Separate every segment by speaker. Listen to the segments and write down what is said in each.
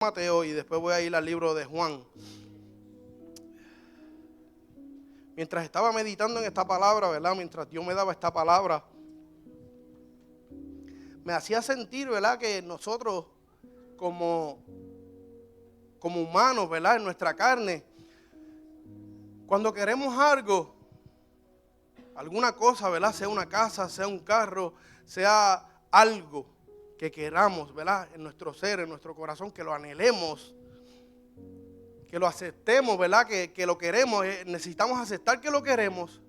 Speaker 1: Mateo y después voy a ir al libro de Juan. Mientras estaba meditando en esta palabra, ¿verdad? Mientras Dios me daba esta palabra, me hacía sentir, ¿verdad? Que nosotros como humanos, ¿verdad? En nuestra carne, cuando queremos algo, alguna cosa, ¿verdad? Sea una casa, sea un carro, sea algo que queramos, ¿verdad? En nuestro ser, en nuestro corazón, que lo anhelemos, que lo aceptemos, ¿verdad? Que lo queremos, necesitamos aceptar que lo queremos.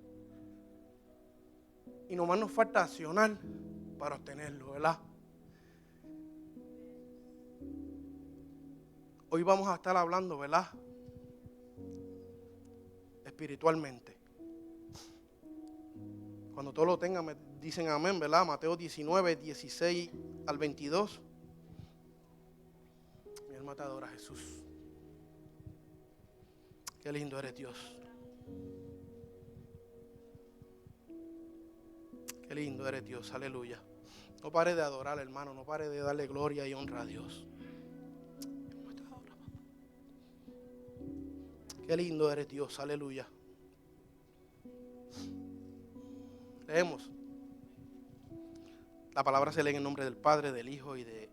Speaker 1: Y nomás nos falta accionar para obtenerlo, ¿verdad? Hoy vamos a estar hablando, ¿verdad? Espiritualmente. Cuando todos lo tengan me dicen amén, ¿verdad? Mateo 19, 16 al 22. Mi alma te adora, Jesús. Qué lindo eres, Dios. Qué lindo eres, Dios. Aleluya. No pare de adorar, hermano. No pare de darle gloria y honra a Dios. Qué lindo eres, Dios. Aleluya. Leemos. La palabra se lee en el nombre del Padre, del Hijo y del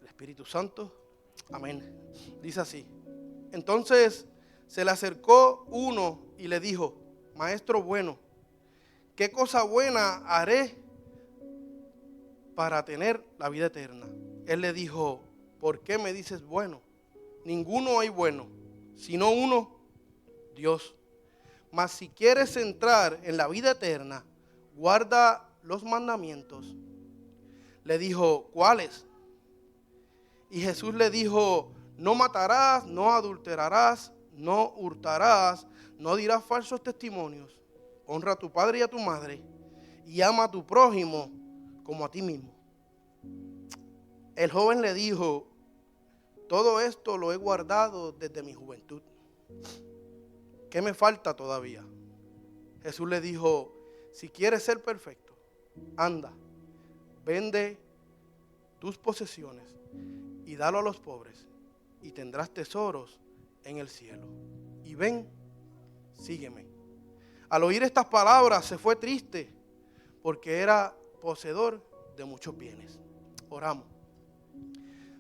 Speaker 1: Espíritu Santo. Amén. Dice así. Entonces se le acercó uno y le dijo: Maestro bueno, ¿qué cosa buena haré para tener la vida eterna? Él le dijo: ¿por qué me dices bueno? Ninguno hay bueno, sino uno, Dios. Mas si quieres entrar en la vida eterna, guarda los mandamientos. Le dijo: ¿cuáles? Y Jesús le dijo: no matarás, no adulterarás, no hurtarás, no dirás falsos testimonios, honra a tu padre y a tu madre, y ama a tu prójimo como a ti mismo. El joven le dijo: todo esto lo he guardado desde mi juventud. ¿Qué me falta todavía? Jesús le dijo: si quieres ser perfecto, anda, vende tus posesiones y dalo a los pobres, y tendrás tesoros en el cielo. Y ven, sígueme. Al oír estas palabras se fue triste, porque era poseedor de muchos bienes. Oramos.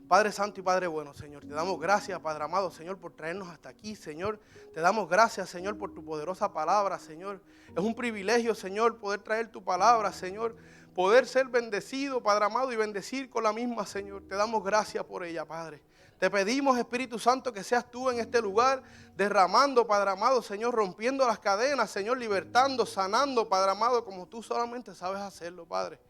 Speaker 1: Padre Santo y Padre bueno, Señor, te damos gracias, Padre amado, Señor, por traernos hasta aquí, Señor. Te damos gracias, Señor, por tu poderosa palabra, Señor. Es un privilegio, Señor, poder traer tu palabra, Señor. Poder ser bendecido, Padre amado, y bendecir con la misma, Señor. Te damos gracias por ella, Padre. Te pedimos, Espíritu Santo, que seas tú en este lugar, derramando, Padre amado, Señor, rompiendo las cadenas, Señor, libertando, sanando, Padre amado, como tú solamente sabes hacerlo, Padre.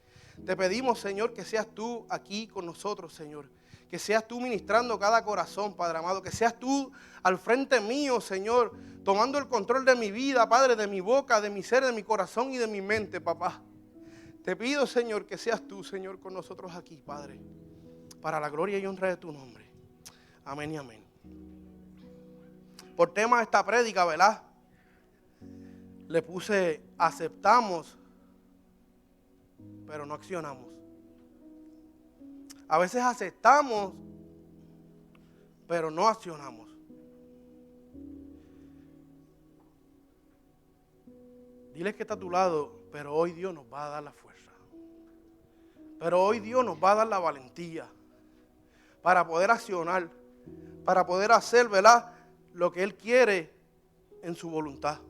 Speaker 1: Te pedimos, Señor, que seas tú aquí con nosotros, Señor. Que seas tú ministrando cada corazón, Padre amado. Que seas tú al frente mío, Señor, tomando el control de mi vida, Padre, de mi boca, de mi ser, de mi corazón y de mi mente, papá. Te pido, Señor, que seas tú, Señor, con nosotros aquí, Padre, para la gloria y honra de tu nombre. Amén y amén. Por tema de esta prédica, ¿verdad? Le puse: aceptamos, pero no accionamos. A veces aceptamos, pero no accionamos. Dile que está a tu lado: pero hoy Dios nos va a dar la fuerza. Pero hoy Dios nos va a dar la valentía para poder accionar, para poder hacer, ¿verdad?, lo que Él quiere en su voluntad.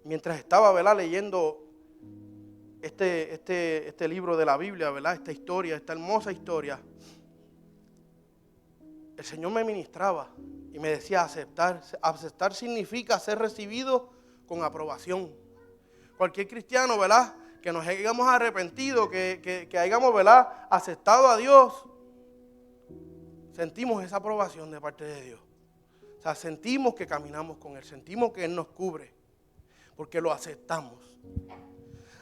Speaker 1: Mientras estaba, ¿verdad?, leyendo este libro de la Biblia, ¿verdad?, esta historia, esta hermosa historia, el Señor me ministraba y me decía: aceptar. Aceptar significa ser recibido con aprobación. Cualquier cristiano, ¿verdad?, que nos hayamos arrepentido, que hayamos, ¿verdad?, aceptado a Dios, sentimos esa aprobación de parte de Dios. O sea, sentimos que caminamos con Él, sentimos que Él nos cubre, porque lo aceptamos.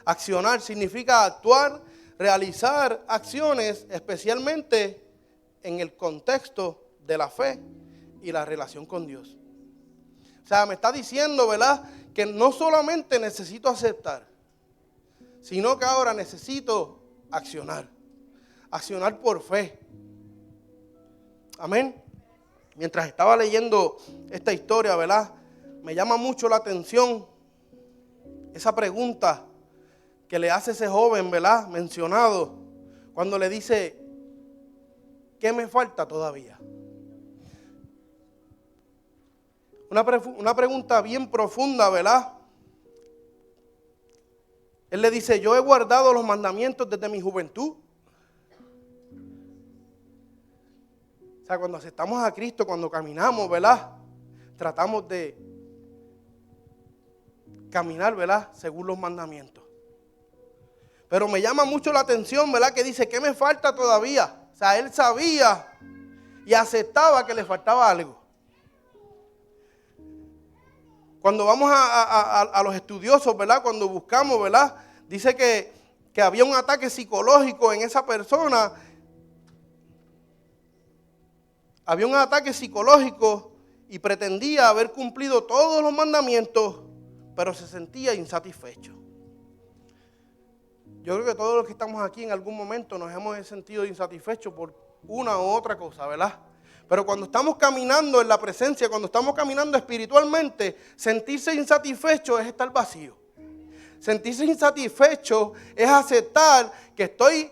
Speaker 1: Accionar significa actuar, realizar acciones, especialmente en el contexto de la fe y la relación con Dios. O sea, me está diciendo, ¿verdad?, que no solamente necesito aceptar, sino que ahora necesito accionar. Accionar por fe. Amén. Mientras estaba leyendo esta historia, ¿verdad? Me llama mucho la atención esa pregunta que le hace ese joven, ¿verdad? Mencionado, cuando le dice, ¿qué me falta todavía? Una pregunta bien profunda, ¿verdad? Él le dice, yo he guardado los mandamientos desde mi juventud. O sea, cuando aceptamos a Cristo, cuando caminamos, ¿verdad? Tratamos de caminar, ¿verdad? Según los mandamientos. Pero me llama mucho la atención, ¿verdad? Que dice, ¿qué me falta todavía? O sea, él sabía y aceptaba que le faltaba algo. Cuando vamos a los estudiosos, ¿verdad? Cuando buscamos, ¿verdad? Dice que había un ataque psicológico en esa persona. Había un ataque psicológico y pretendía haber cumplido todos los mandamientos, pero se sentía insatisfecho. Yo creo que todos los que estamos aquí en algún momento nos hemos sentido insatisfechos por una u otra cosa, ¿verdad? Pero cuando estamos caminando en la presencia, cuando estamos caminando espiritualmente, sentirse insatisfecho es estar vacío. Sentirse insatisfecho es aceptar que estoy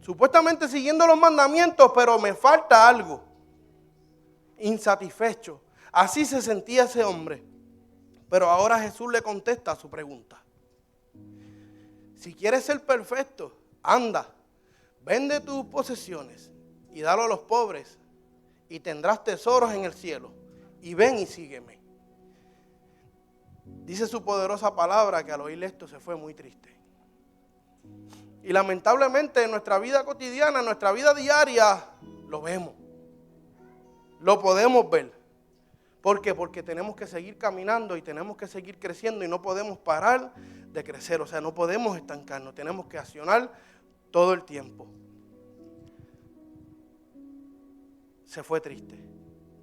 Speaker 1: supuestamente siguiendo los mandamientos, pero me falta algo. Insatisfecho. Así se sentía ese hombre. Pero ahora Jesús le contesta a su pregunta. Si quieres ser perfecto, anda, vende tus posesiones y dalo a los pobres y tendrás tesoros en el cielo. Y ven y sígueme. Dice su poderosa palabra que al oír esto se fue muy triste. Y lamentablemente en nuestra vida cotidiana, en nuestra vida diaria, lo vemos. Lo podemos ver. ¿Por qué? Porque tenemos que seguir caminando y tenemos que seguir creciendo y no podemos parar de crecer. O sea, no podemos estancarnos, tenemos que accionar todo el tiempo. Se fue triste.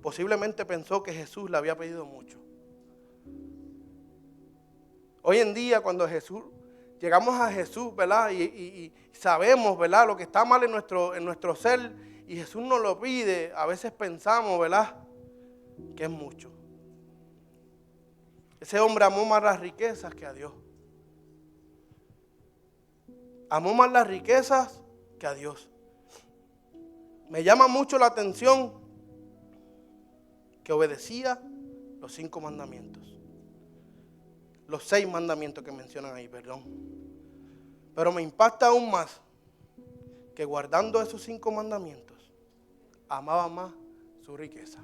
Speaker 1: Posiblemente pensó que Jesús le había pedido mucho. Hoy en día cuando llegamos a Jesús, ¿verdad? Y sabemos, ¿verdad? Lo que está mal en nuestro ser y Jesús nos lo pide, a veces pensamos, ¿verdad? Que es mucho. Ese hombre amó más las riquezas que a Dios. Amó más las riquezas que a Dios. Me llama mucho la atención que obedecía los 5 mandamientos. Los 6 mandamientos que mencionan ahí, perdón. Pero me impacta aún más que guardando esos 5 mandamientos, amaba más su riqueza.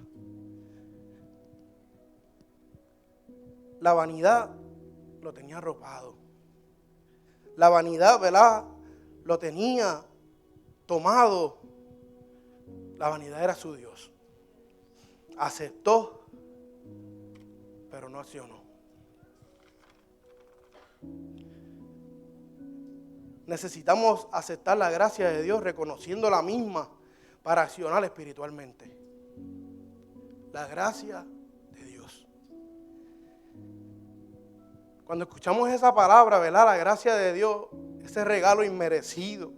Speaker 1: La vanidad lo tenía arropado. La vanidad, ¿verdad? Lo tenía tomado. La vanidad era su Dios. Aceptó, pero no accionó. Necesitamos aceptar la gracia de Dios reconociendo la misma para accionar espiritualmente. La gracia de Dios. Cuando escuchamos esa palabra, ¿verdad? La gracia de Dios, ese regalo inmerecido.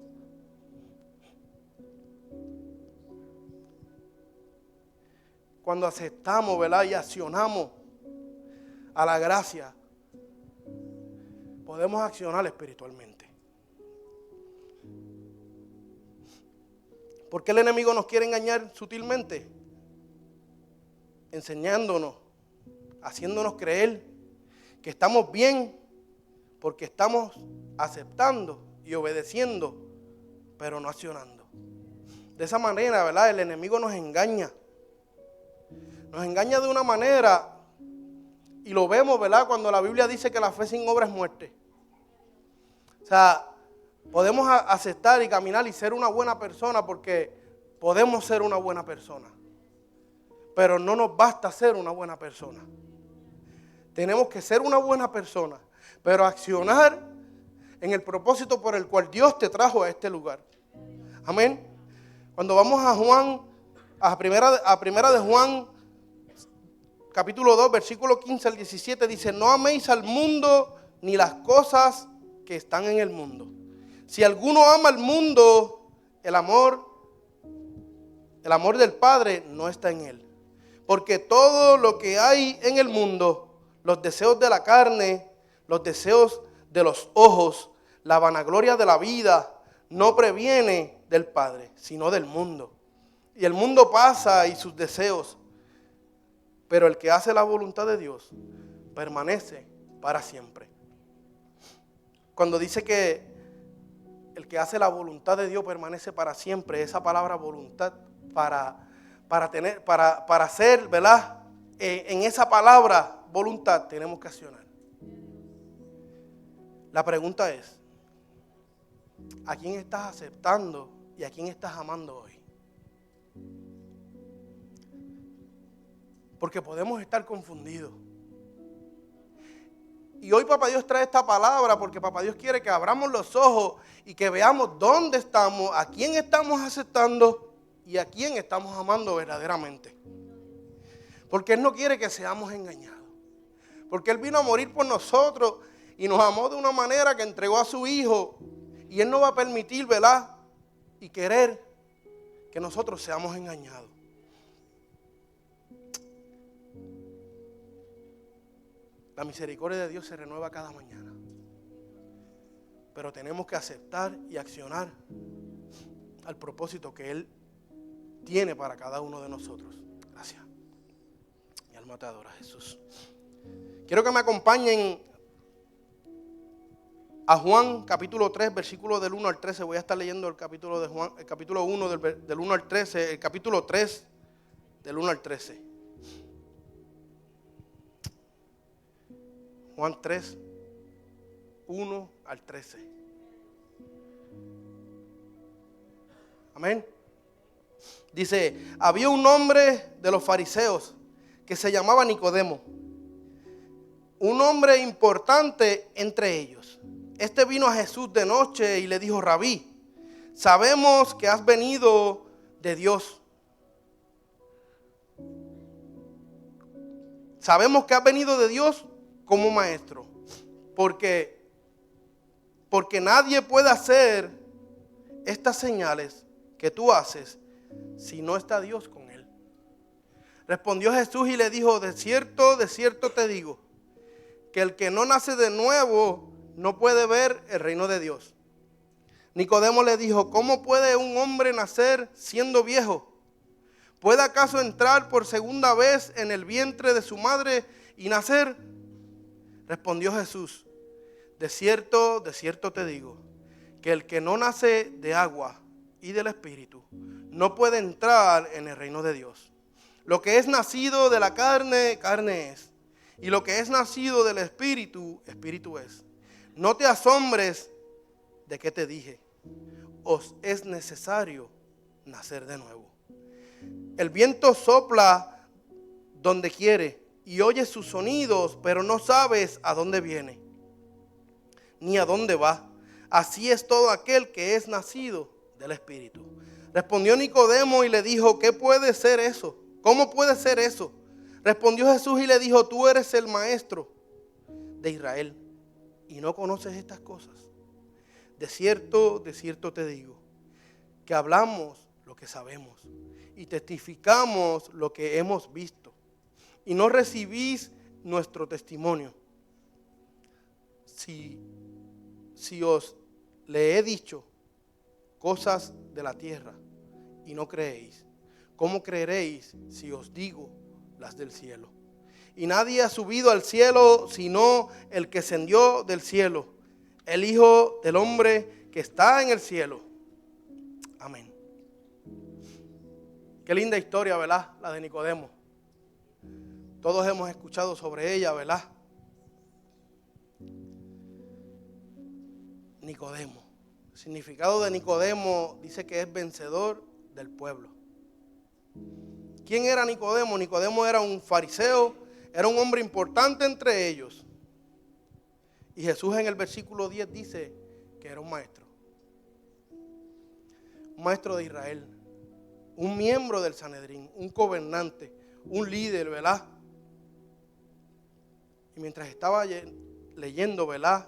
Speaker 1: Cuando aceptamos, ¿verdad? Y accionamos a la gracia, podemos accionar espiritualmente. ¿Por qué el enemigo nos quiere engañar sutilmente? Enseñándonos, haciéndonos creer que estamos bien porque estamos aceptando y obedeciendo, pero no accionando. De esa manera, ¿verdad? El enemigo nos engaña. Nos engaña de una manera, y lo vemos, ¿verdad? Cuando la Biblia dice que la fe sin obra es muerte. O sea, podemos aceptar y caminar y ser una buena persona porque podemos ser una buena persona. Pero no nos basta ser una buena persona. Tenemos que ser una buena persona, pero accionar en el propósito por el cual Dios te trajo a este lugar. Amén. Cuando vamos a Juan, a primera de Juan, capítulo 2, versículo 15 al 17, dice, no améis al mundo ni las cosas que están en el mundo. Si alguno ama al mundo, el amor del Padre no está en él. Porque todo lo que hay en el mundo, los deseos de la carne, los deseos de los ojos, la vanagloria de la vida, no previene del Padre, sino del mundo. Y el mundo pasa y sus deseos, pero el que hace la voluntad de Dios permanece para siempre. Cuando dice que el que hace la voluntad de Dios permanece para siempre, esa palabra voluntad para hacer, ¿verdad? En esa palabra voluntad tenemos que accionar. La pregunta es, ¿a quién estás aceptando y a quién estás amando hoy? Porque podemos estar confundidos. Y hoy Papá Dios trae esta palabra porque Papá Dios quiere que abramos los ojos y que veamos dónde estamos, a quién estamos aceptando y a quién estamos amando verdaderamente. Porque Él no quiere que seamos engañados. Porque Él vino a morir por nosotros y nos amó de una manera que entregó a su Hijo. Y Él no va a permitir, ¿verdad? Y querer que nosotros seamos engañados. La misericordia de Dios se renueva cada mañana. Pero tenemos que aceptar y accionar al propósito que Él tiene para cada uno de nosotros. Gracias. Mi alma te adora, Jesús. Quiero que me acompañen a Juan capítulo 3, versículo del 1 al 13. Voy a estar leyendo el capítulo de Juan, el capítulo 1 del 1 al 13, el capítulo 3 del 1 al 13. Juan 3, 1 al 13. Amén. Dice, había un hombre de los fariseos que se llamaba Nicodemo, un hombre importante entre ellos. Este vino a Jesús de noche y le dijo, Rabí, sabemos que has venido de Dios. Sabemos que has venido de Dios como maestro, porque nadie puede hacer estas señales que tú haces si no está Dios con él. Respondió Jesús y le dijo, de cierto te digo, que el que no nace de nuevo no puede ver el reino de Dios. Nicodemo le dijo, ¿cómo puede un hombre nacer siendo viejo? ¿Puede acaso entrar por segunda vez en el vientre de su madre y nacer? Respondió Jesús, de cierto te digo, que el que no nace de agua y del Espíritu no puede entrar en el reino de Dios. Lo que es nacido de la carne, carne es, y lo que es nacido del Espíritu, Espíritu es. No te asombres de que te dije, os es necesario nacer de nuevo. El viento sopla donde quiere y oyes sus sonidos, pero no sabes a dónde viene, ni a dónde va. Así es todo aquel que es nacido del Espíritu. Respondió Nicodemo y le dijo, ¿qué puede ser eso? ¿Cómo puede ser eso? Respondió Jesús y le dijo, tú eres el maestro de Israel y no conoces estas cosas. De cierto te digo, que hablamos lo que sabemos y testificamos lo que hemos visto y no recibís nuestro testimonio. Si os le he dicho cosas de la tierra y no creéis, ¿cómo creeréis si os digo las del cielo? Y nadie ha subido al cielo sino el que descendió del cielo, el Hijo del Hombre que está en el cielo. Amén. Qué linda historia, ¿verdad? La de Nicodemo. Todos hemos escuchado sobre ella, ¿verdad? Nicodemo. El significado de Nicodemo dice que es vencedor del pueblo. ¿Quién era Nicodemo? Nicodemo era un fariseo, era un hombre importante entre ellos. Y Jesús en el versículo 10 dice que era un maestro de Israel, un miembro del Sanedrín, un gobernante, un líder, ¿verdad? Y mientras estaba leyendo, ¿verdad?,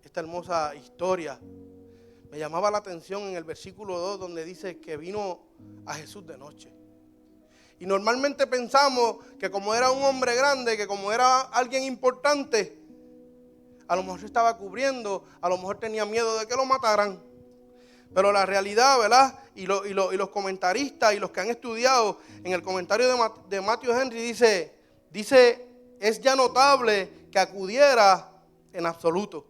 Speaker 1: esta hermosa historia Me llamaba la atención en el versículo 2 donde dice que vino a Jesús de noche. Y normalmente pensamos que como era un hombre grande, que como era alguien importante, a lo mejor se estaba cubriendo, a lo mejor tenía miedo de que lo mataran. Pero la realidad, ¿verdad? Y los comentaristas y los que han estudiado, en el comentario de Matthew Henry dice, es ya notable que acudiera en absoluto.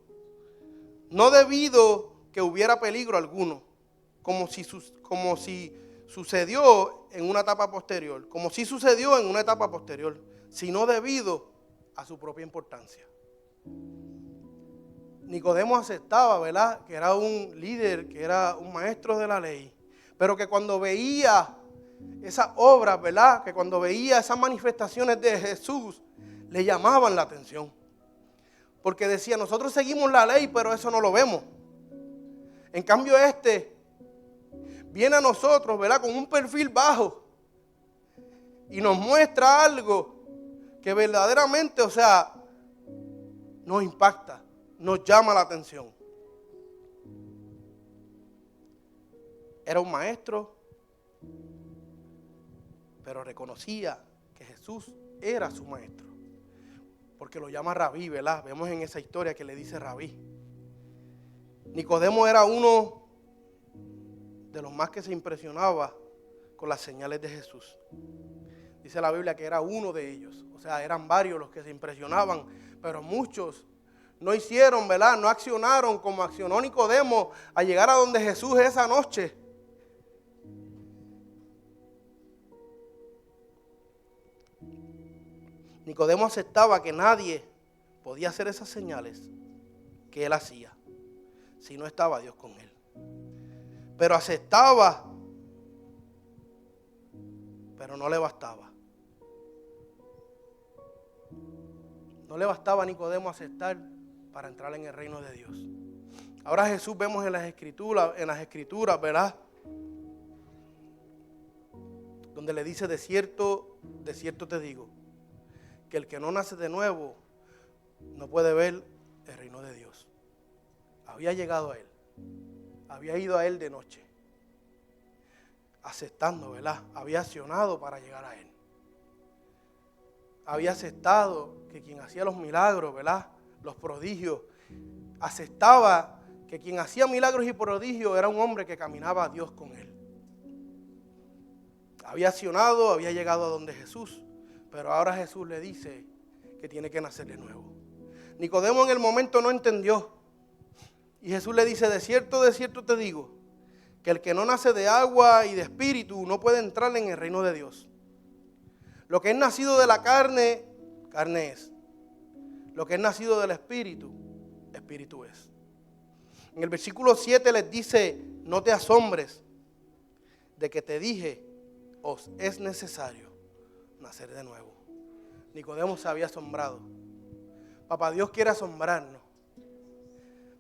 Speaker 1: No debido que hubiera peligro alguno, como si sucedió en una etapa posterior, sino debido a su propia importancia. Nicodemo aceptaba, ¿verdad?, que era un líder, que era un maestro de la ley, pero que cuando veía esas obras, ¿verdad?, que cuando veía esas manifestaciones de Jesús, le llamaban la atención. Porque decía, nosotros seguimos la ley, pero eso no lo vemos. En cambio viene a nosotros, ¿verdad?, con un perfil bajo y nos muestra algo que verdaderamente, nos impacta, nos llama la atención. Era un maestro, pero reconocía que Jesús era su maestro, porque lo llama Rabí, ¿verdad? Vemos en esa historia que le dice Rabí. Nicodemo era uno de los más que se impresionaba con las señales de Jesús. Dice la Biblia que era uno de ellos. Eran varios los que se impresionaban, pero muchos no hicieron, ¿verdad? No accionaron como accionó Nicodemo a llegar a donde Jesús esa noche. Nicodemo aceptaba que nadie podía hacer esas señales que él hacía si no estaba Dios con él. Pero aceptaba, pero no le bastaba. No le bastaba a Nicodemo aceptar para entrar en el reino de Dios. Ahora Jesús vemos en las escrituras, ¿verdad?, donde le dice, de cierto te digo, que el que no nace de nuevo no puede ver el reino de Dios. Había llegado a él, había ido a él de noche, aceptando, ¿verdad? Había accionado para llegar a él. Había aceptado que quien hacía los milagros, ¿verdad?, los prodigios, aceptaba que quien hacía milagros y prodigios era un hombre que caminaba a Dios con él. Había accionado, había llegado a donde Jesús, pero ahora Jesús le dice que tiene que nacer de nuevo. Nicodemo en el momento no entendió. Y Jesús le dice, de cierto te digo, que el que no nace de agua y de espíritu no puede entrar en el reino de Dios. Lo que es nacido de la carne, carne es. Lo que es nacido del espíritu, espíritu es. En el versículo 7 les dice, no te asombres de que te dije, os es necesario nacer de nuevo. Nicodemo se había asombrado. Papá Dios quiere asombrarnos.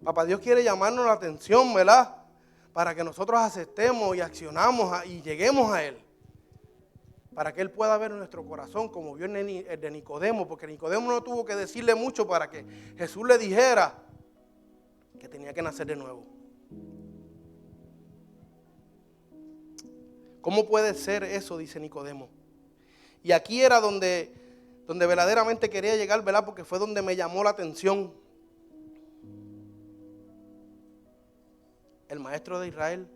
Speaker 1: Papá Dios quiere llamarnos la atención, ¿verdad?, para que nosotros aceptemos y accionamos y lleguemos a Él. Para que Él pueda ver en nuestro corazón como vio el de Nicodemo, porque Nicodemo no tuvo que decirle mucho para que Jesús le dijera que tenía que nacer de nuevo. ¿Cómo puede ser eso?, dice Nicodemo. Y aquí era donde verdaderamente quería llegar, ¿verdad?, porque fue donde me llamó la atención. El maestro de Israel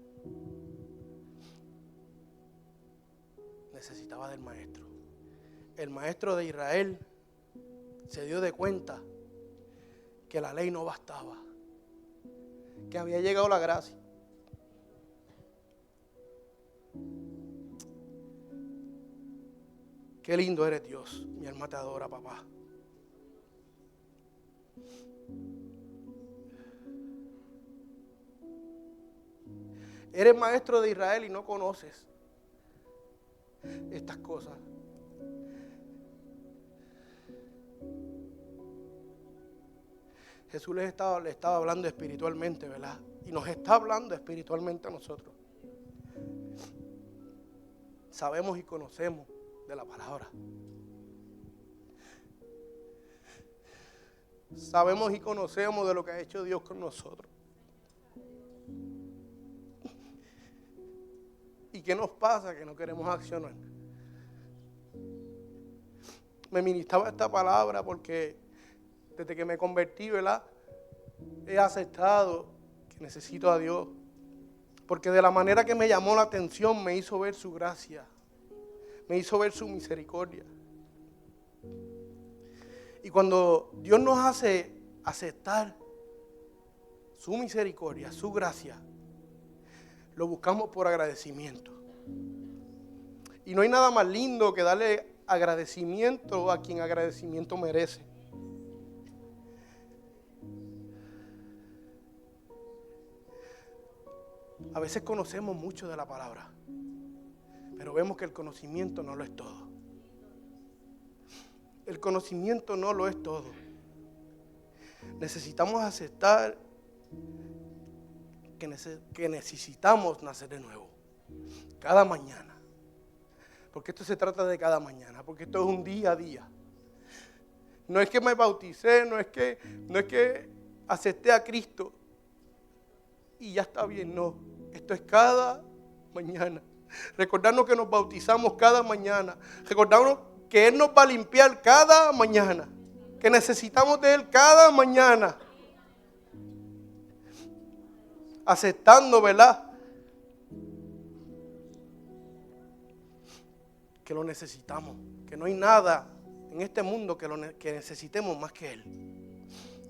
Speaker 1: necesitaba del maestro. El maestro de Israel se dio de cuenta que la ley no bastaba, que había llegado la gracia. Qué lindo eres, Dios. Mi alma te adora, papá. Eres maestro de Israel y no conoces estas cosas. Jesús le estaba hablando espiritualmente, ¿verdad? Y nos está hablando espiritualmente a nosotros. Sabemos y conocemos de la palabra. Sabemos y conocemos de lo que ha hecho Dios con nosotros. ¿Y qué nos pasa? Que no queremos accionar. Me ministraba esta palabra porque desde que me convertí, ¿verdad? He aceptado que necesito a Dios. Porque de la manera que me llamó la atención me hizo ver su gracia. Me hizo ver su misericordia. Y cuando Dios nos hace aceptar su misericordia, su gracia, lo buscamos por agradecimiento. Y no hay nada más lindo que darle agradecimiento a quien agradecimiento merece. A veces conocemos mucho de la palabra, pero vemos que el conocimiento no lo es todo. El conocimiento no lo es todo. Necesitamos aceptar que necesitamos nacer de nuevo, cada mañana. Porque esto se trata de cada mañana, porque esto es un día a día. No es que me bauticé, no es que acepté a Cristo y ya está bien, no. Esto es cada mañana. Recordarnos que nos bautizamos cada mañana. Recordarnos que Él nos va a limpiar cada mañana. Que necesitamos de Él cada mañana. Aceptando, ¿verdad? Que lo necesitamos. Que no hay nada en este mundo que necesitemos más que Él.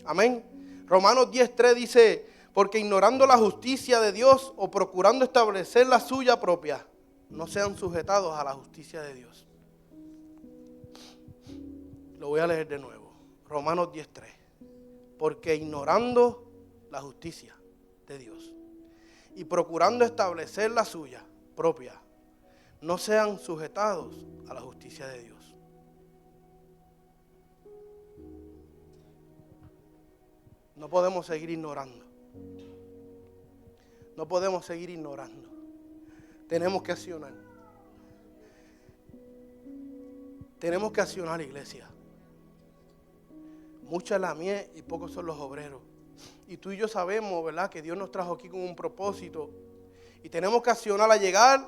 Speaker 1: Amén. Romanos 10:3 dice: porque ignorando la justicia de Dios o procurando establecer la suya propia, no sean sujetados a la justicia de Dios. Lo voy a leer de nuevo. Romanos 10:3. Porque ignorando la justicia de Dios y procurando establecer la suya propia, no sean sujetados a la justicia de Dios. No podemos seguir ignorando. No podemos seguir ignorando. Tenemos que accionar. Tenemos que accionar, iglesia. Mucha es la mies y pocos son los obreros. Y tú y yo sabemos, ¿verdad?, que Dios nos trajo aquí con un propósito. Y tenemos que accionar a llegar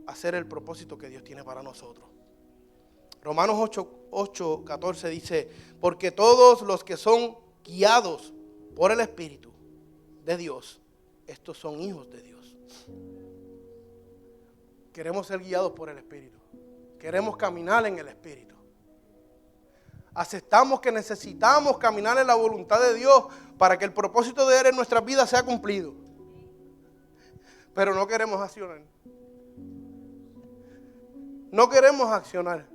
Speaker 1: a hacer el propósito que Dios tiene para nosotros. Romanos 8:14 dice: porque todos los que son guiados por el Espíritu de Dios, estos son hijos de Dios. Queremos ser guiados por el Espíritu. Queremos caminar en el Espíritu. Aceptamos que necesitamos caminar en la voluntad de Dios para que el propósito de Él en nuestras vidas sea cumplido. Pero no queremos accionar. No queremos accionar.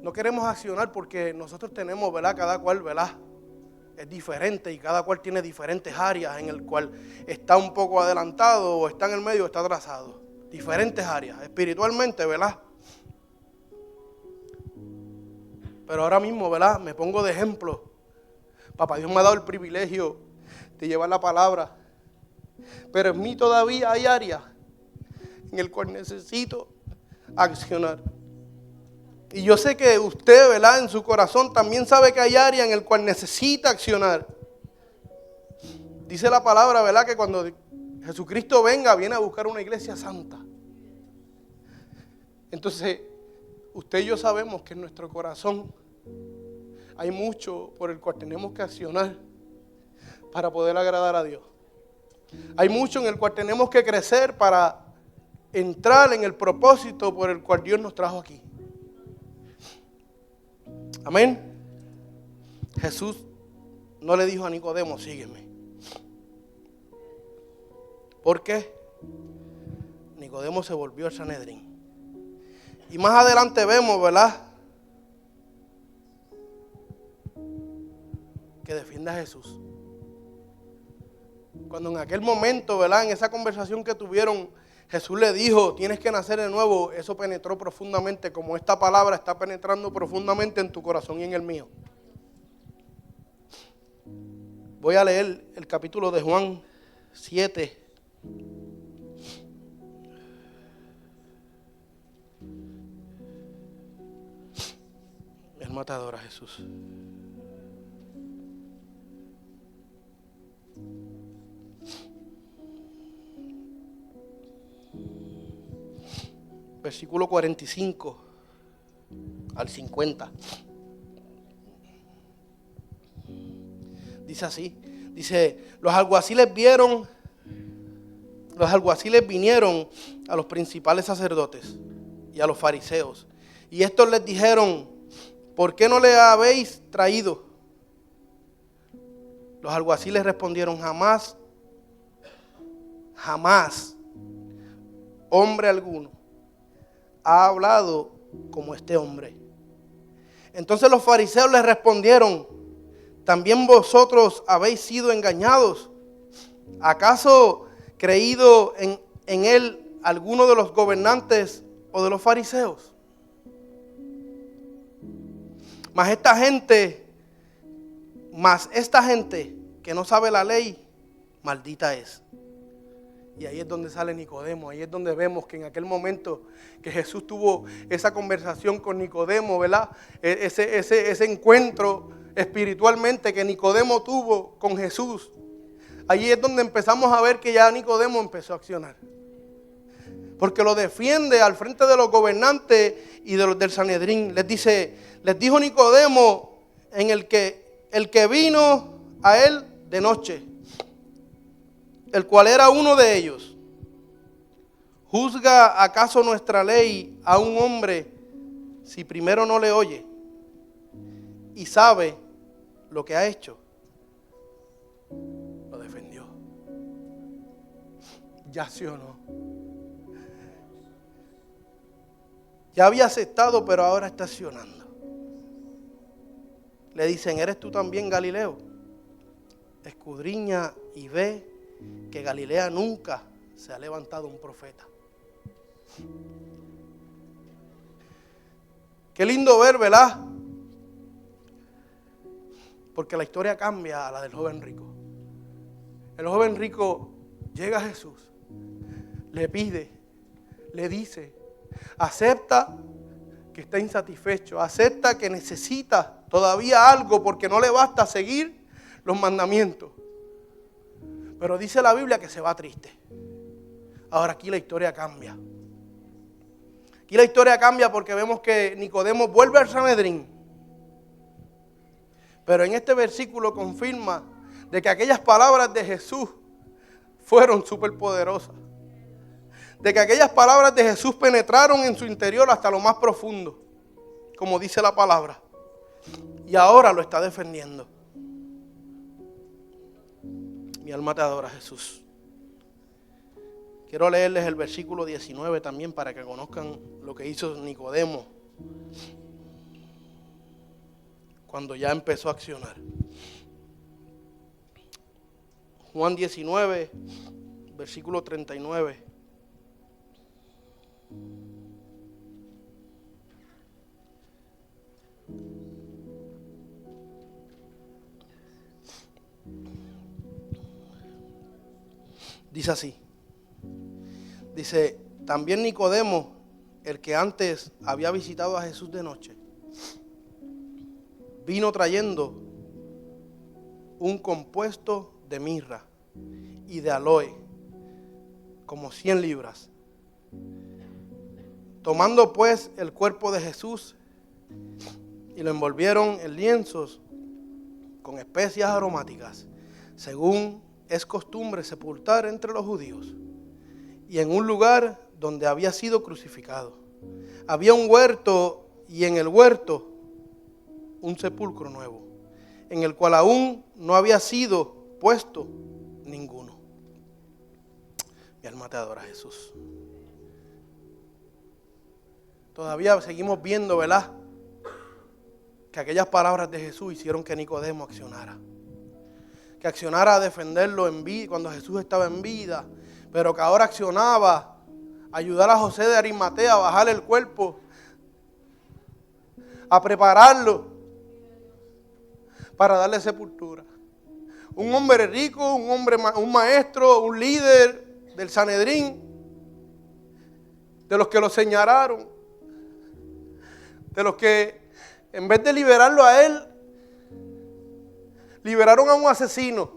Speaker 1: No queremos accionar porque nosotros tenemos, ¿verdad? Cada cual, ¿verdad?, es diferente y cada cual tiene diferentes áreas en el cual está un poco adelantado o está en el medio o está atrasado. Diferentes áreas, espiritualmente, ¿verdad? Pero ahora mismo, ¿verdad?, me pongo de ejemplo. Papá Dios me ha dado el privilegio de llevar la palabra. Pero en mí todavía hay áreas en el cual necesito accionar. Y yo sé que usted, ¿verdad?, en su corazón también sabe que hay áreas en el cual necesita accionar. Dice la palabra, ¿verdad?, que cuando Jesucristo venga, viene a buscar una iglesia santa. Entonces, usted y yo sabemos que en nuestro corazón hay mucho por el cual tenemos que accionar para poder agradar a Dios. Hay mucho en el cual tenemos que crecer para entrar en el propósito por el cual Dios nos trajo aquí. Amén. Jesús no le dijo a Nicodemo: sígueme. ¿Por qué? Nicodemo se volvió al Sanedrín. Y más adelante vemos, ¿verdad?, que defiende a Jesús. Cuando en aquel momento, ¿verdad?, en esa conversación que tuvieron, Jesús le dijo: tienes que nacer de nuevo. Eso penetró profundamente, como esta palabra está penetrando profundamente en tu corazón y en el mío. Voy a leer el capítulo de Juan 7. El matador a Jesús. versículo 45 al 50. Dice así, los alguaciles vinieron a los principales sacerdotes y a los fariseos, y estos les dijeron: ¿por qué no le habéis traído? Los alguaciles respondieron: jamás hombre alguno ha hablado como este hombre. Entonces los fariseos les respondieron: ¿también vosotros habéis sido engañados? ¿Acaso creído en él alguno de los gobernantes o de los fariseos? Mas esta gente que no sabe la ley, maldita es. Y ahí es donde sale Nicodemo, ahí es donde vemos que en aquel momento que Jesús tuvo esa conversación con Nicodemo, ¿verdad? Ese encuentro espiritualmente que Nicodemo tuvo con Jesús. Allí es donde empezamos a ver que ya Nicodemo empezó a accionar. Porque lo defiende al frente de los gobernantes y de los del Sanedrín. Les dijo Nicodemo, el que vino a él de noche, el cual era uno de ellos: ¿juzga acaso nuestra ley a un hombre si primero no le oye y sabe lo que ha hecho? Lo defendió. Ya accionó. Ya había aceptado, pero ahora está accionando. Le dicen: ¿eres tú también Galileo? Escudriña y ve que Galilea nunca se ha levantado un profeta. Qué lindo ver, ¿verdad? Porque la historia cambia a la del joven rico. El joven rico llega a Jesús, le pide, le dice, acepta que está insatisfecho, acepta que necesita todavía algo porque no le basta seguir los mandamientos. Pero dice la Biblia que se va triste. Ahora aquí la historia cambia. Aquí la historia cambia porque vemos que Nicodemo vuelve al Sanedrín. Pero en este versículo confirma de que aquellas palabras de Jesús fueron superpoderosas. De que aquellas palabras de Jesús penetraron en su interior hasta lo más profundo, como dice la palabra. Y ahora lo está defendiendo. Mi alma te adora, Jesús. Quiero leerles el versículo 19 también para que conozcan lo que hizo Nicodemo cuando ya empezó a accionar. Juan 19, versículo 39. Dice así. Dice: también Nicodemo, el que antes había visitado a Jesús de noche, vino trayendo un compuesto de mirra y de aloe, como 100 libras. Tomando pues el cuerpo de Jesús y lo envolvieron en lienzos con especias aromáticas, según es costumbre sepultar entre los judíos, y en un lugar donde había sido crucificado. Había un huerto, y en el huerto un sepulcro nuevo, en el cual aún no había sido puesto ninguno. Mi alma te adora, Jesús. Todavía seguimos viendo, ¿verdad?, que aquellas palabras de Jesús hicieron que Nicodemo accionara. Que accionara a defenderlo en vida, cuando Jesús estaba en vida, pero que ahora accionaba a ayudar a José de Arimatea a bajar el cuerpo, a prepararlo para darle sepultura. Un hombre rico, un maestro, un líder del Sanedrín, de los que lo señalaron, de los que en vez de liberarlo a él, liberaron a un asesino.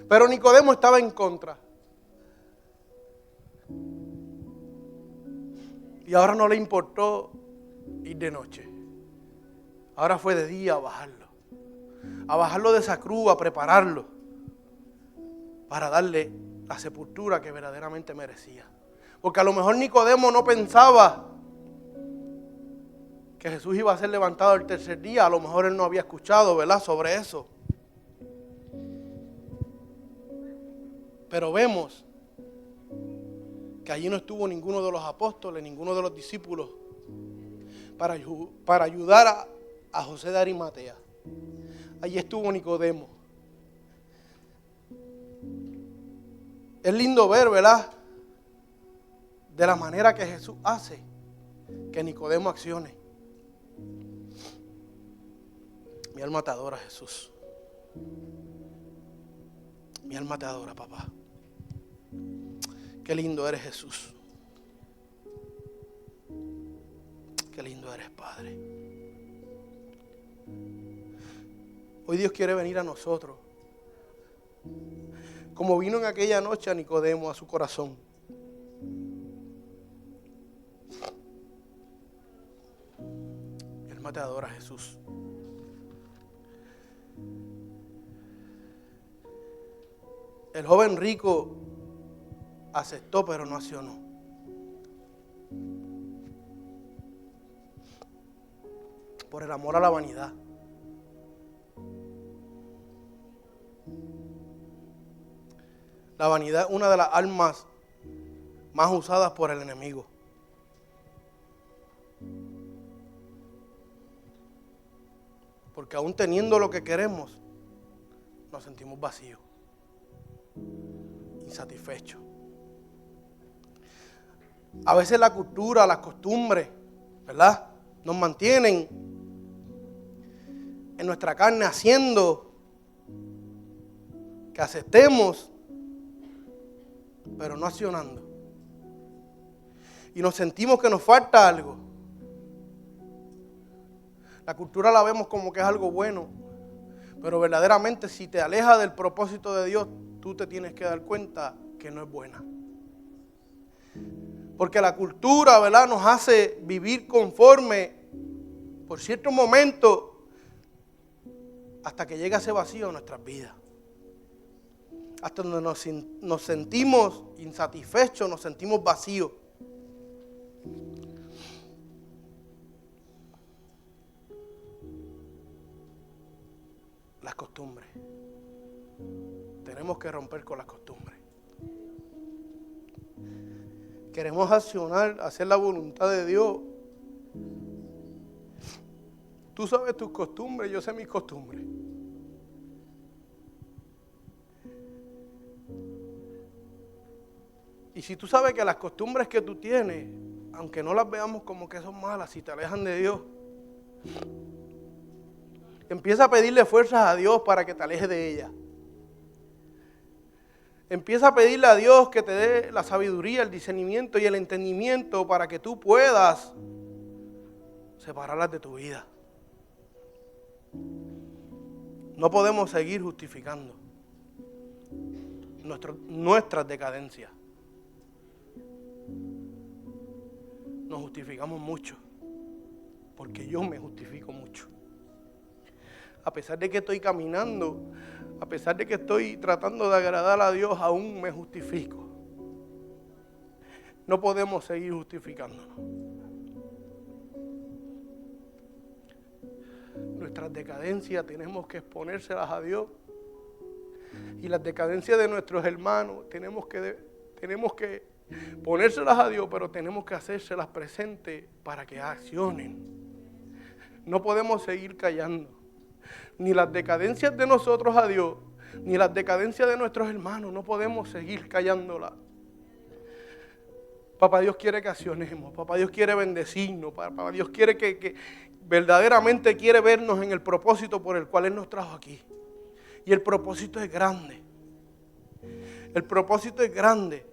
Speaker 1: Pero Nicodemo estaba en contra. Y ahora no le importó ir de noche. Ahora fue de día a bajarlo. A bajarlo de esa cruz, a prepararlo para darle la sepultura que verdaderamente merecía. Porque a lo mejor Nicodemo no pensaba que Jesús iba a ser levantado el tercer día. A lo mejor él no había escuchado, ¿verdad?, sobre eso. Pero vemos que allí no estuvo ninguno de los apóstoles, ninguno de los discípulos para ayudar a José de Arimatea. Allí estuvo Nicodemo. Es lindo ver, ¿verdad?, de la manera que Jesús hace que Nicodemo accione. Mi alma te adora, Jesús. Mi alma te adora, papá. Qué lindo eres, Jesús. Qué lindo eres, Padre. Hoy Dios quiere venir a nosotros, como vino en aquella noche a Nicodemo, a su corazón. Mi alma te adora, Jesús. El joven rico aceptó, pero no accionó. Por el amor a la vanidad. La vanidad es una de las armas más usadas por el enemigo. Porque aún teniendo lo que queremos, nos sentimos vacíos, insatisfechos. A veces la cultura, las costumbres, ¿verdad?, nos mantienen en nuestra carne haciendo que aceptemos, pero no accionando. Y nos sentimos que nos falta algo. La cultura la vemos como que es algo bueno, pero verdaderamente si te alejas del propósito de Dios, tú te tienes que dar cuenta que no es buena. Porque la cultura, ¿verdad?, nos hace vivir conforme por ciertos momentos hasta que llega ese vacío en nuestras vidas. Hasta donde nos sentimos insatisfechos, nos sentimos vacíos. Las costumbres. Tenemos que romper con las costumbres. Queremos accionar, hacer la voluntad de Dios. Tú sabes tus costumbres, yo sé mis costumbres. Y si tú sabes que las costumbres que tú tienes, aunque no las veamos como que son malas, si te alejan de Dios, empieza a pedirle fuerzas a Dios para que te alejes de ellas. Empieza a pedirle a Dios que te dé la sabiduría, el discernimiento y el entendimiento para que tú puedas separarlas de tu vida. No podemos seguir justificando nuestras decadencias. Nos justificamos mucho, porque yo me justifico mucho. A pesar de que estoy caminando, a pesar de que estoy tratando de agradar a Dios, aún me justifico. No podemos seguir justificándonos. Nuestras decadencias tenemos que exponérselas a Dios. Y las decadencias de nuestros hermanos tenemos que ponérselas a Dios, pero tenemos que hacérselas presentes para que accionen. No podemos seguir callando. Ni las decadencias de nosotros a Dios, ni las decadencias de nuestros hermanos, no podemos seguir callándolas. Papá Dios quiere que accionemos, Papá Dios quiere bendecirnos, Papá Dios quiere que verdaderamente quiere vernos en el propósito por el cual Él nos trajo aquí. Y el propósito es grande. El propósito es grande.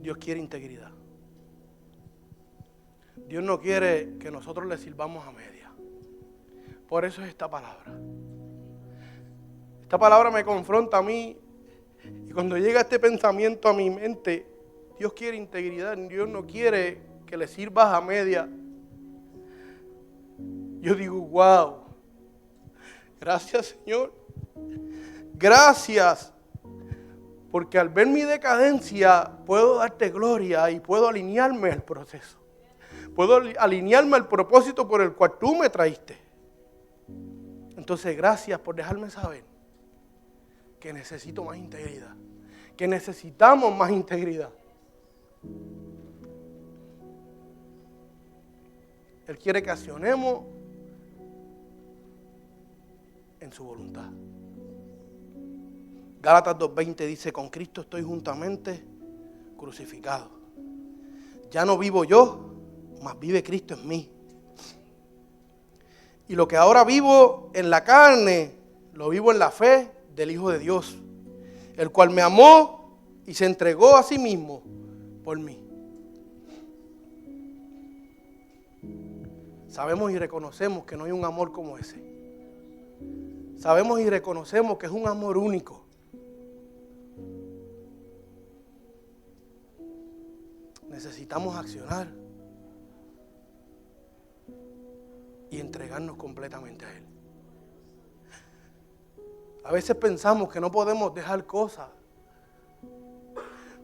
Speaker 1: Dios quiere integridad. Dios no quiere que nosotros le sirvamos a media. Por eso es esta palabra. Esta palabra me confronta a mí. Y Y cuando llega este pensamiento a mi mente, Dios quiere integridad, Dios no quiere que le sirvas a media. Yo digo, wow, gracias Señor, gracias, porque al ver mi decadencia puedo darte gloria y puedo alinearme al proceso. Puedo alinearme al propósito por el cual tú me traíste. Entonces, gracias por dejarme saber que necesito más integridad, que necesitamos más integridad. Él quiere que accionemos en su voluntad. Gálatas 2:20 dice, con Cristo estoy juntamente crucificado. Ya no vivo yo, mas vive Cristo en mí. Y lo que ahora vivo en la carne, lo vivo en la fe del Hijo de Dios, el cual me amó y se entregó a sí mismo por mí. Sabemos y reconocemos que no hay un amor como ese. Sabemos y reconocemos que es un amor único. Necesitamos accionar y entregarnos completamente a Él. A veces pensamos que no podemos dejar cosas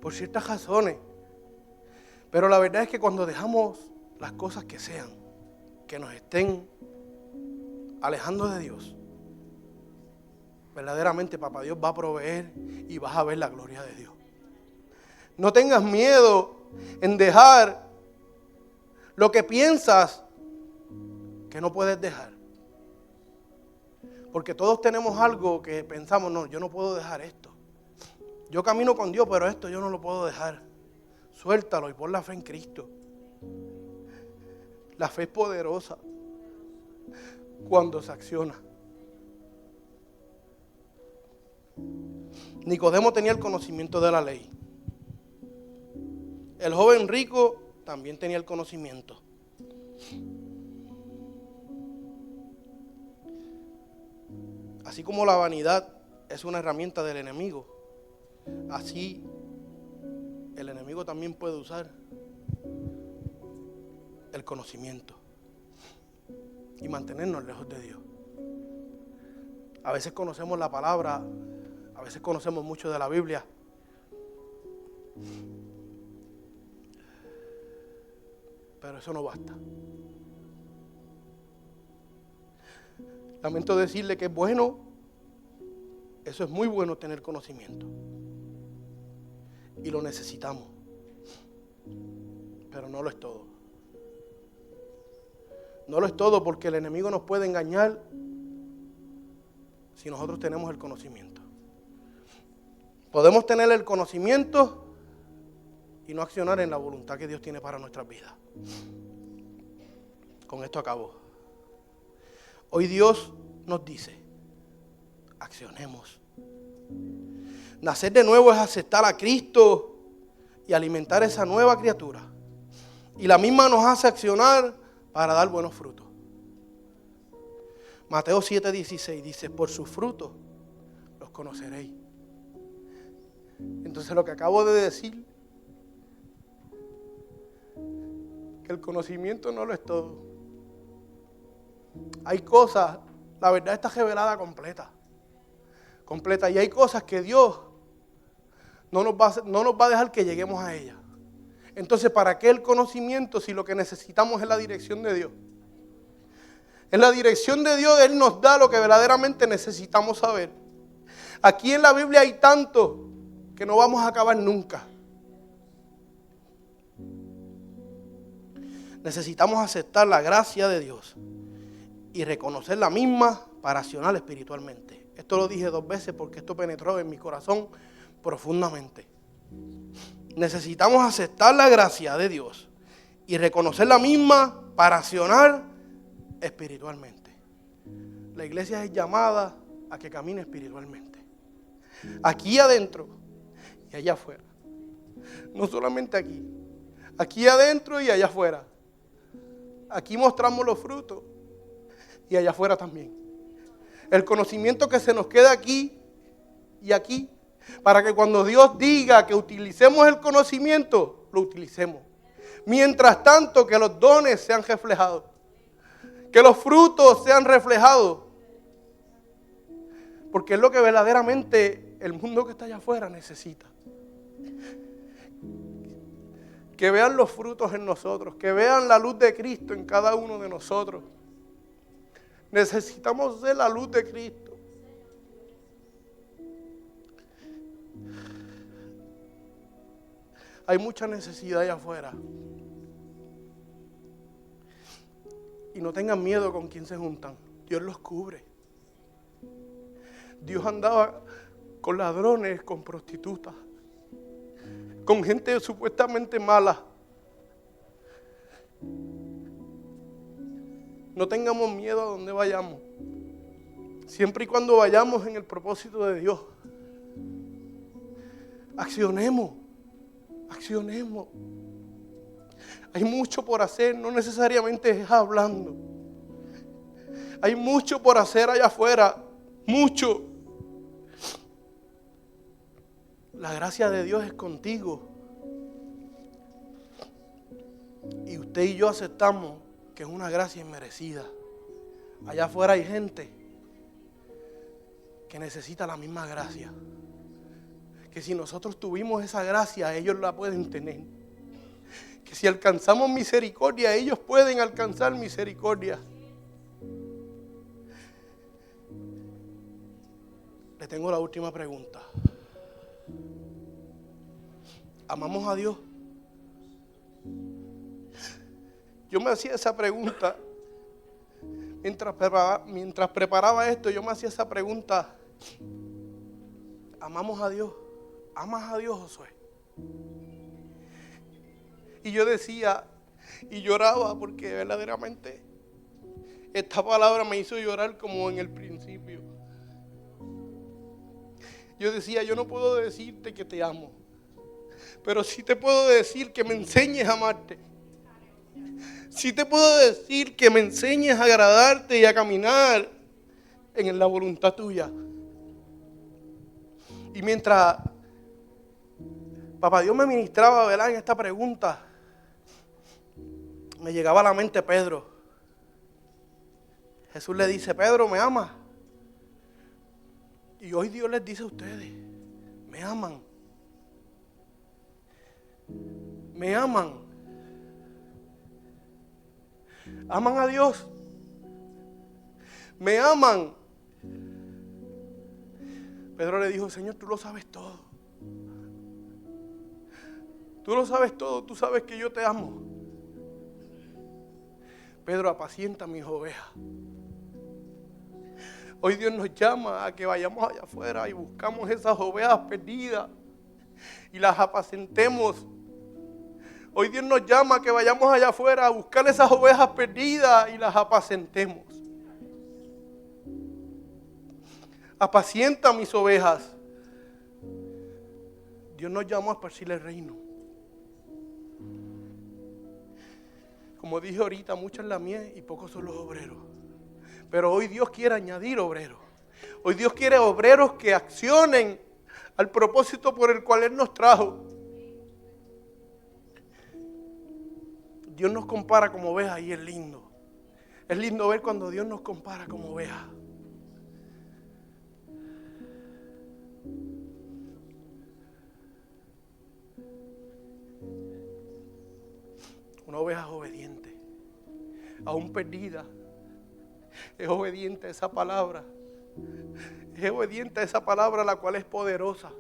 Speaker 1: por ciertas razones, pero la verdad es que cuando dejamos las cosas que sean, que nos estén alejando de Dios, verdaderamente Papá Dios va a proveer y vas a ver la gloria de Dios. No tengas miedo en dejar lo que piensas que no puedes dejar. Porque todos tenemos algo que pensamos, no, yo no puedo dejar esto. Yo camino con Dios, pero esto yo no lo puedo dejar. Suéltalo y pon la fe en Cristo. La fe es poderosa cuando se acciona. Nicodemo tenía el conocimiento de la ley. El joven rico también tenía el conocimiento. Así como la vanidad es una herramienta del enemigo, así el enemigo también puede usar el conocimiento y mantenernos lejos de Dios. A veces conocemos la palabra, a veces conocemos mucho de la Biblia, pero eso no basta. Lamento decirle que es bueno, eso es muy bueno tener conocimiento. Y lo necesitamos. Pero no lo es todo. No lo es todo porque el enemigo nos puede engañar si nosotros tenemos el conocimiento. Podemos tener el conocimiento y no accionar en la voluntad que Dios tiene para nuestras vidas. Con esto acabo. Hoy Dios nos dice, accionemos. Nacer de nuevo es aceptar a Cristo y alimentar esa nueva criatura. Y la misma nos hace accionar para dar buenos frutos. Mateo 7:16 dice, por sus frutos los conoceréis. Entonces lo que acabo de decir, que el conocimiento no lo es todo. Hay cosas, la verdad está revelada completa. Y hay cosas que Dios no nos va a dejar que lleguemos a ellas. Entonces, ¿para qué el conocimiento si lo que necesitamos es la dirección de Dios? En la dirección de Dios, Él nos da lo que verdaderamente necesitamos saber. Aquí en la Biblia hay tanto que no vamos a acabar nunca. Necesitamos aceptar la gracia de Dios y reconocer la misma para accionar espiritualmente. Esto lo dije 2 veces porque esto penetró en mi corazón profundamente. Necesitamos aceptar la gracia de Dios y reconocer la misma para accionar espiritualmente. La iglesia es llamada a que camine espiritualmente. Aquí adentro y allá afuera. No solamente aquí. Aquí adentro y allá afuera. Aquí mostramos los frutos y allá afuera también. El conocimiento que se nos queda aquí y aquí Para que cuando Dios diga que utilicemos el conocimiento, lo utilicemos. Mientras tanto, que los dones sean reflejados. Que los frutos sean reflejados. Porque es lo que verdaderamente el mundo que está allá afuera necesita. Que vean los frutos en nosotros. Que vean la luz de Cristo en cada uno de nosotros. Necesitamos ser la luz de Cristo. Hay mucha necesidad allá afuera. Y no tengan miedo con quién se juntan. Dios los cubre. Dios andaba con ladrones, con prostitutas, con gente supuestamente mala. No tengamos miedo a donde vayamos. Siempre y cuando vayamos en el propósito de Dios. Accionemos. Accionemos. Hay mucho por hacer, no necesariamente es hablando. Hay mucho por hacer allá afuera, mucho. La gracia de Dios es contigo. Y usted y yo aceptamos que es una gracia inmerecida. Allá afuera hay gente que necesita la misma gracia. Que si nosotros tuvimos esa gracia, ellos la pueden tener. Que si alcanzamos misericordia, ellos pueden alcanzar misericordia. Le tengo la última pregunta. ¿Amamos a Dios? Yo me hacía esa pregunta mientras preparaba esto. Yo me hacía esa pregunta. ¿Amamos a Dios? ¿Amas a Dios, Josué? Y yo decía y lloraba porque verdaderamente esta palabra me hizo llorar como en el principio. Yo decía, yo no puedo decirte que te amo, pero sí te puedo decir que me enseñes a amarte. Sí te puedo decir que me enseñes a agradarte y a caminar en la voluntad tuya. Y mientras Papá Dios me ministraba, ¿verdad?, en esta pregunta, me llegaba a la mente Pedro. Jesús le dice, Pedro, ¿me amas? Y hoy Dios les dice a ustedes, ¿me aman? ¿Me aman? ¿Aman a Dios? ¿Me aman? Pedro le dijo, Señor, tú lo sabes todo. Tú lo sabes todo, tú sabes que yo te amo. Pedro, apacienta mis ovejas. Hoy Dios nos llama a que vayamos allá afuera y buscamos esas ovejas perdidas y las apacentemos. Hoy Dios nos llama a que vayamos allá afuera a buscar esas ovejas perdidas y las apacentemos. Apacienta mis ovejas. Dios nos llamó a esparcir el reino. Como dije ahorita, mucha es la mies y pocos son los obreros. Pero hoy Dios quiere añadir obreros. Hoy Dios quiere obreros que accionen al propósito por el cual Él nos trajo. Dios nos compara como ovejas y es lindo. Es lindo ver cuando Dios nos compara como ovejas. Una oveja es obediente, aún perdida, es obediente a esa palabra. Es obediente a esa palabra, la cual es poderosa.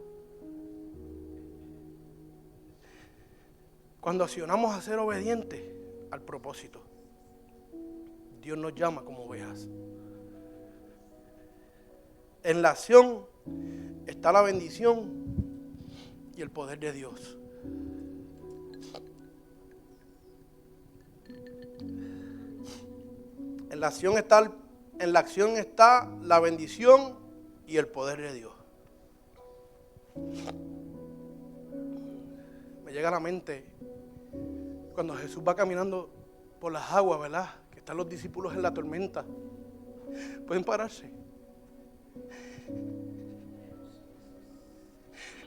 Speaker 1: Cuando accionamos a ser obedientes al propósito, Dios nos llama como ovejas. En la acción está la bendición y el poder de Dios. En la acción está la bendición y el poder de Dios. Me llega a la mente cuando Jesús va caminando por las aguas, ¿verdad? Que están los discípulos en la tormenta. Pueden pararse.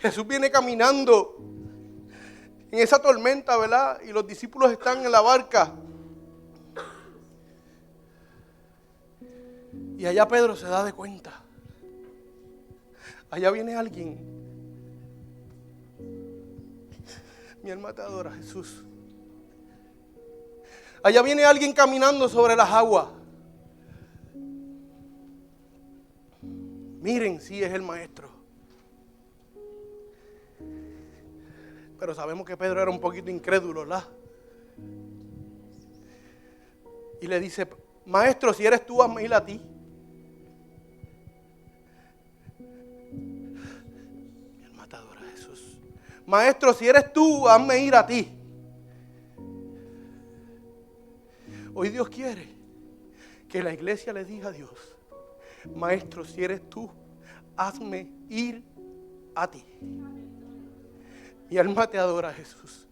Speaker 1: Jesús viene caminando en esa tormenta, ¿verdad? Y los discípulos están en la barca. Y allá Pedro se da de cuenta. Allá viene alguien. Mi alma te adora, Jesús. Allá viene alguien caminando sobre las aguas. Miren, sí es el maestro. Pero sabemos que Pedro era un poquito incrédulo, ¿verdad? Y le dice, maestro, si eres tú, hazme ir a ti. Mi alma te adora, Jesús. Maestro, si eres tú, hazme ir a ti. Hoy Dios quiere que la iglesia le diga a Dios, maestro, si eres tú, hazme ir a ti. Mi alma te adora, Jesús.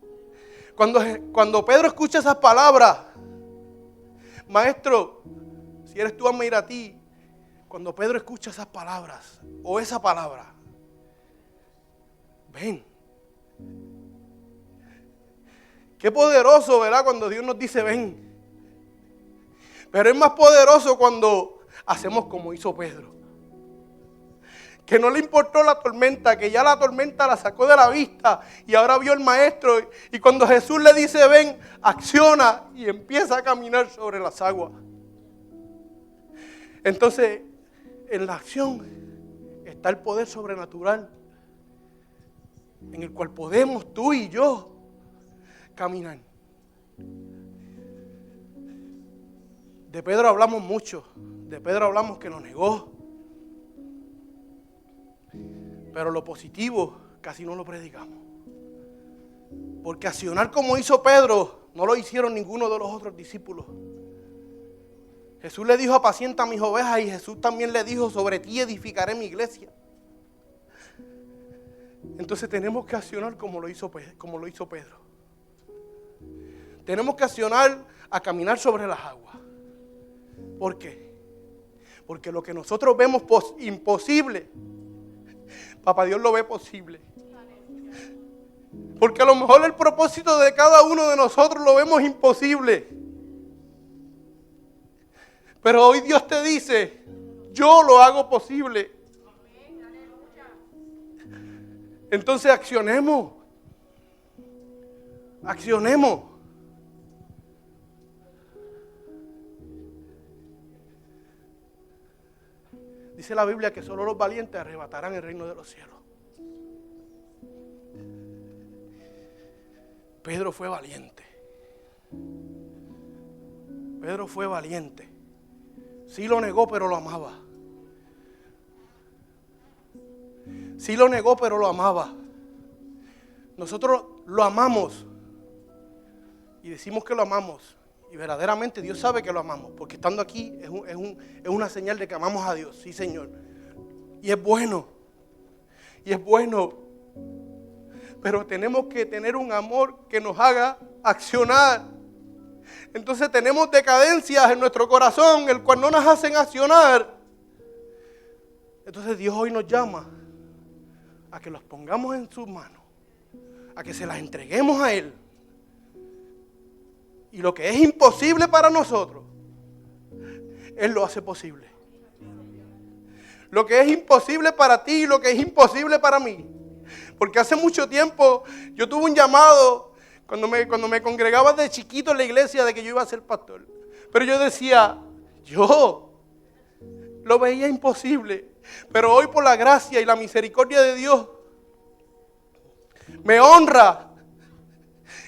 Speaker 1: Cuando Pedro escucha esas palabras, maestro, si eres tú, hazme ir a ti. Cuando Pedro escucha esas palabras, o esa palabra, ven. Qué poderoso, ¿verdad? Cuando Dios nos dice ven. Pero es más poderoso cuando hacemos como hizo Pedro. Que no le importó la tormenta, que ya la tormenta la sacó de la vista y ahora vio el maestro. Y cuando Jesús le dice ven, acciona y empieza a caminar sobre las aguas. Entonces, en la acción está el poder sobrenatural en el cual podemos tú y yo caminar. De Pedro hablamos mucho, de Pedro hablamos que nos negó, pero lo positivo casi no lo predicamos. Porque accionar como hizo Pedro no lo hicieron ninguno de los otros discípulos. Jesús le dijo apacienta mis ovejas y Jesús también le dijo sobre ti edificaré mi iglesia. Entonces tenemos que accionar como lo hizo Pedro. Tenemos que accionar a caminar sobre las aguas. ¿Por qué? Porque lo que nosotros vemos imposible, Papá Dios lo ve posible. Porque a lo mejor el propósito de cada uno de nosotros lo vemos imposible. Pero hoy Dios te dice, yo lo hago posible. Entonces accionemos. Accionemos. Dice la Biblia que solo los valientes arrebatarán el reino de los cielos. Pedro fue valiente. Pedro fue valiente. Sí lo negó, pero lo amaba. Sí lo negó, pero lo amaba. Nosotros lo amamos. Y decimos que lo amamos. Y verdaderamente Dios sabe que lo amamos. Porque estando aquí es una señal de que amamos a Dios. Sí, Señor. Y es bueno. Y es bueno. Pero tenemos que tener un amor que nos haga accionar. Entonces tenemos decadencias en nuestro corazón, el cual no nos hacen accionar. Entonces Dios hoy nos llama a que los pongamos en sus manos, a que se las entreguemos a Él. Y lo que es imposible para nosotros, Él lo hace posible. Lo que es imposible para ti y lo que es imposible para mí. Porque hace mucho tiempo yo tuve un llamado cuando me congregaba de chiquito en la iglesia de que yo iba a ser pastor. Pero yo decía, yo lo veía imposible. Pero hoy por la gracia y la misericordia de Dios, me honra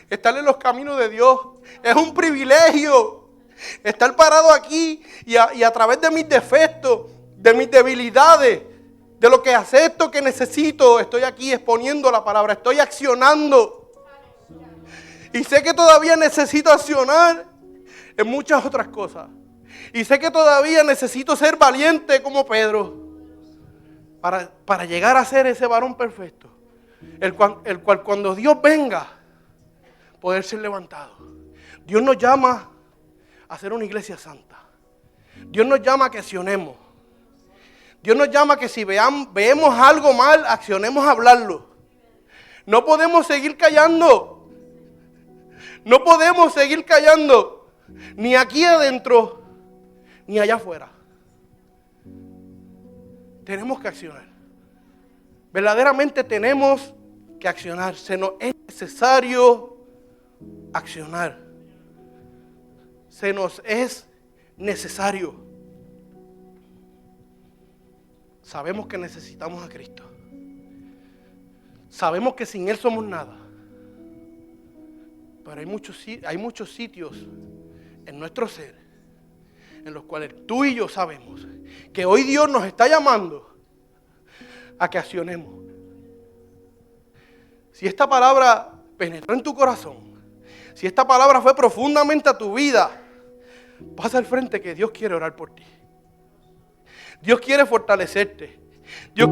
Speaker 1: estar en los caminos de Dios. Es un privilegio estar parado aquí y a través de mis defectos, de mis debilidades, de lo que acepto que necesito, estoy aquí exponiendo la palabra, estoy accionando. Y sé que todavía necesito accionar en muchas otras cosas. Y sé que todavía necesito ser valiente como Pedro para llegar a ser ese varón perfecto. El cual cuando Dios venga, poder ser levantado. Dios nos llama a ser una iglesia santa. Dios nos llama a que accionemos. Dios nos llama a que si vemos algo mal, accionemos a hablarlo. No podemos seguir callando. No podemos seguir callando. Ni aquí adentro, ni allá afuera. Tenemos que accionar. Verdaderamente tenemos que accionar. Se nos es necesario accionar. Se nos es necesario. Sabemos que necesitamos a Cristo. Sabemos que sin Él somos nada. Pero hay muchos sitios en nuestro ser en los cuales tú y yo sabemos que hoy Dios nos está llamando a que accionemos. Si esta palabra penetró en tu corazón, si esta palabra fue profundamente a tu vida, pasa al frente que Dios quiere orar por ti. Dios quiere fortalecerte. Dios